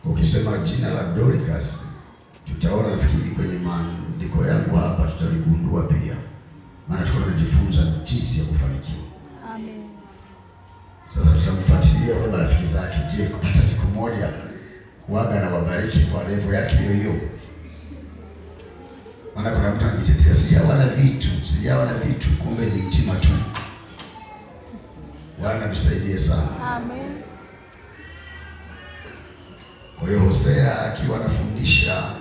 Ukisema jina la Dorcas, tutaona nafikiri kwenye maandiko yangu hapa tutaligundua pia. Maana tunajifunza jinsi ya kufanikiwa. Amen. Sasa tutamfuatilia wale marafiki zake. Je, kupata siku moja waga na wabariki kwa level yake hiyo? Maana kuna mtu anajitetea, sijawa na vitu, kumbe ni mtima tu. Bwana tusaidie sana. Amen. Kwa hiyo Hosea akiwa anafundisha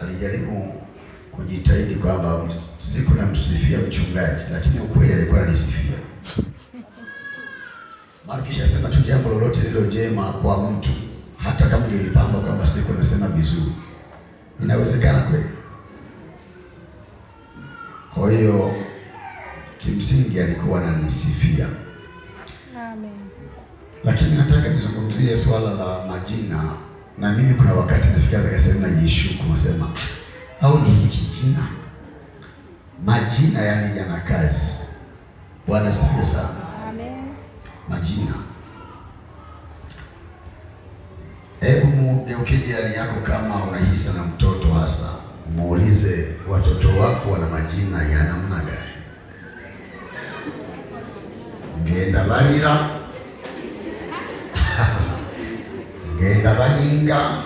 alijaribu kujitahidi kwamba siku namsifia mchungaji, lakini ukweli alikuwa ananisifia. Maana kisha sema tu jambo lolote lilo jema kwa mtu, hata kama nilipamba kwamba siku nasema vizuri, inawezekana kweli. Kwa hiyo kimsingi alikuwa ananisifia. Amen. Lakini nataka nizungumzie swala la majina, na mimi kuna wakati nafikia zakasema najishuku, nasema au ni hiki jina? Majina yani yana kazi. Bwana sifiwe sana. Amen. Majina. Hebu mugeukie jirani yako kama unahisa na mtoto hasa, muulize watoto wako wana majina ya namna gani? Ngenda balira, ngenda balinga.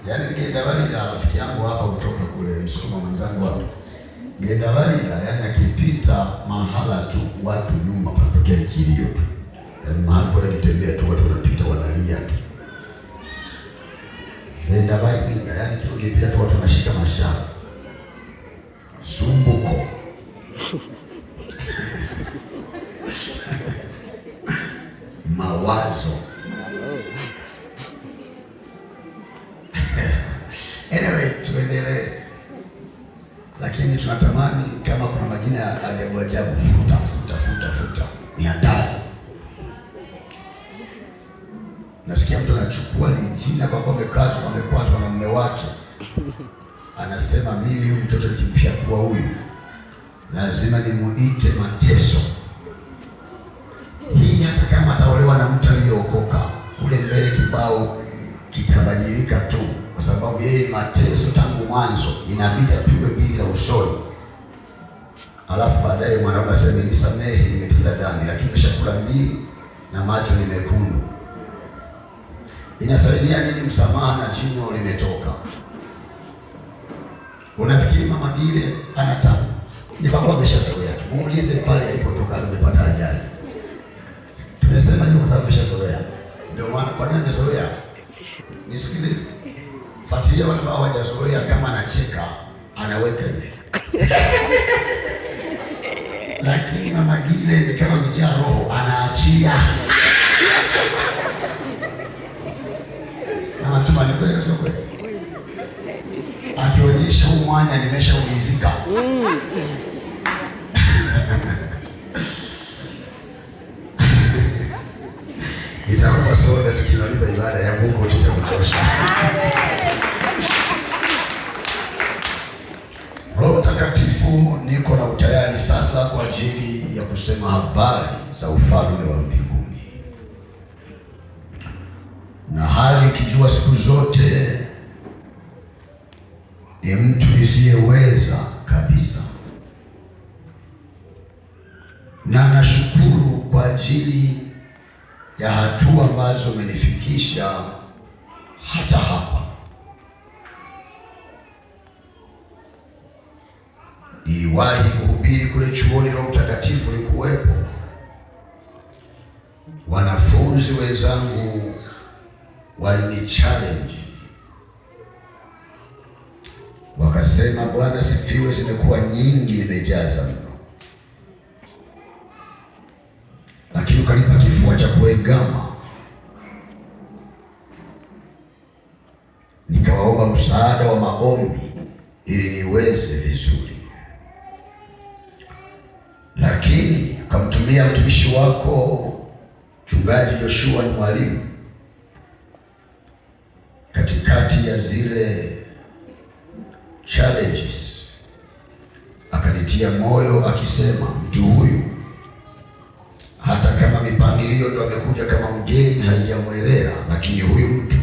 Yaani ngenda balira, rafiki yangu hapa kutoka kule Msukuma mwenzangu hapa. Ngenda balira, yaani akipita mahala tu watu nyuma panatokea kilio tu. Yaani mahali kwa kitembea tu watu wanapita wanalia tu. Ngenda balinga, yaani kipita tu watu wanashika mashavu. Sumbuko. Mawazo. Anyway, tuendelee. Lakini tunatamani kama kuna majina ya ajabu ajabu, futa. Ni hatari. Nasikia mtu anachukua jina kwa kwamba amekwazwa na mume wake. Anasema mimi huyu mtoto nikimfyatua huyu lazima nimuite mateso. Hii hata kama ataolewa na mtu aliyeokoka, kule mbele kibao kitabadilika tu, kwa sababu yeye mateso tangu mwanzo inabidi apigwe mbili za usoni. Alafu baadaye mwanaume aseme nisamehe, nimetenda dhambi, lakini nimeshakula mbili na macho ni mekundu. Inasaidia nini msamaha na jino limetoka? Unafikiri mama Gile anatabu? Ni kwamba ameshazoea tu. Muulize pale alipotoka amepata ajali. Tunasema ni kwa sababu ameshazoea. Ndio maana kwa nini amezoea? Nisikilize. Fuatilia wale ambao hawajazoea, kama anacheka anaweka hivi. Lakini mama Gile ni kama mjaa roho, anaachia. Na matuma ni kweli sio kweli? Akionyesha umwanya nimeshaulizika. Itakuwa soda tukimaliza ibada ya Mungu tutakutosha. Roho Mtakatifu, niko na utayari sasa kwa ajili ya kusema habari za ufalme wa mbinguni. Na hali ikijua siku zote ni mtu nisiyeweza kabisa. Na nashukuru kwa ajili ya hatua ambazo umenifikisha hata hapa. Niliwahi kuhubiri kule chuoni, Roho Mtakatifu alikuwepo. Wanafunzi wenzangu walini challenge, wakasema Bwana sifiwe, zimekuwa nyingi, nimejaza mno. Lakini ukanipa kifua cha kuegama, nikawaomba msaada wa maombi ili niweze vizuri. Lakini ukamtumia mtumishi wako Mchungaji Joshua ni mwalimu katikati ya zile challenges, akani akanitia moyo akisema, mtu huyu hata kama mipangilio ndio amekuja kama mgeni haijamwelea, lakini huyu mtu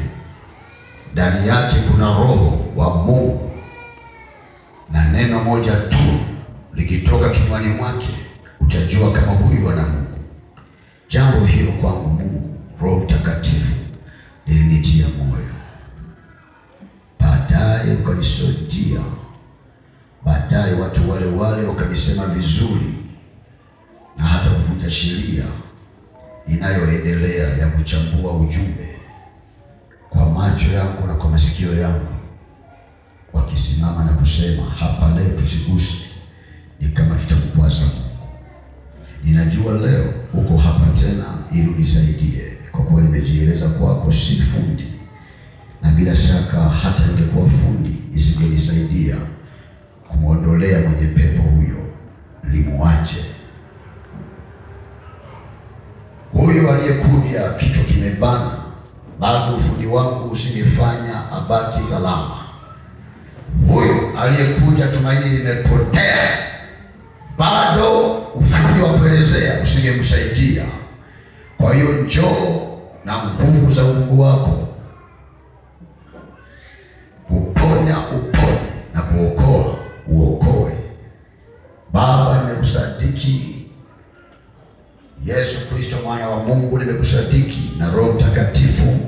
ndani yake kuna Roho wa Mungu, na neno moja tu likitoka kinywani mwake utajua kama huyu ana Mungu. Jambo hilo kwangu Mungu Roho Mtakatifu lilinitia moyo. Baadaye ukanisaidia, baadaye watu wale wakanisema vizuri, na hata kuvunja sheria inayoendelea ya kuchambua ujumbe kwa macho yangu na kwa masikio yangu, wakisimama na kusema, hapa leo tusiguse, ni kama tutakupwaza Mungu. Ninajua leo uko hapa tena ili unisaidie, kwa kuwa nimejieleza kwako si fundi, na bila shaka hata ningekuwa fundi isingenisaidia kumwondolea mwenye pepo huyo, limuache huyo aliyekuja kichwa kimebana. Bado ufundi wangu usingefanya abaki salama. Huyo aliyekuja tumaini limepotea, bado ufundi wa kuelezea usingemsaidia. Kwa hiyo njoo na nguvu za Mungu wako kuponya uponye, na kuokoa uokoe. Baba, nimekusadiki Yesu Kristo mwana wa Mungu, nimekusadiki na Roho Mtakatifu,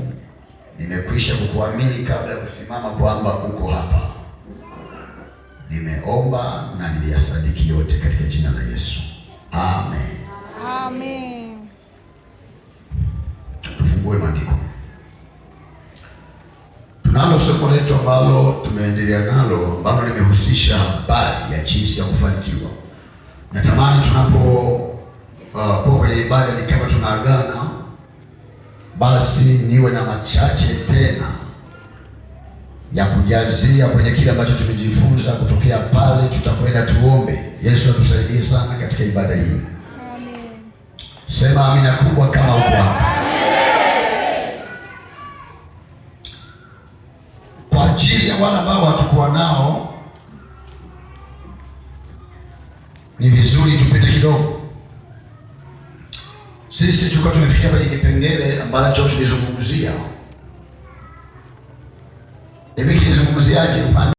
nimekwisha kukuamini kabla ya kusimama kwamba uko hapa. Nimeomba na nimeyasadiki yote katika jina la Yesu. Amen. Amen. Tufungue maandiko. Tunalo somo letu ambalo tumeendelea nalo, ambalo limehusisha habari ya jinsi ya kufanikiwa. Natamani tunapo kwa kwenye ibada ni kama tunaagana, basi niwe na machache tena ya kujazia kwenye kile ambacho tumejifunza kutokea pale. Tutakwenda tuombe. Yesu atusaidie sana katika ibada hii. Amen. Sema amina kubwa kama uko hapa. Kwa ajili ya wale ambao hatukuwa nao, ni vizuri tupite kidogo. Sisi tulikuwa tumefikia kwenye kipengele ambacho kilizungumzia hivi, kilizungumziaje?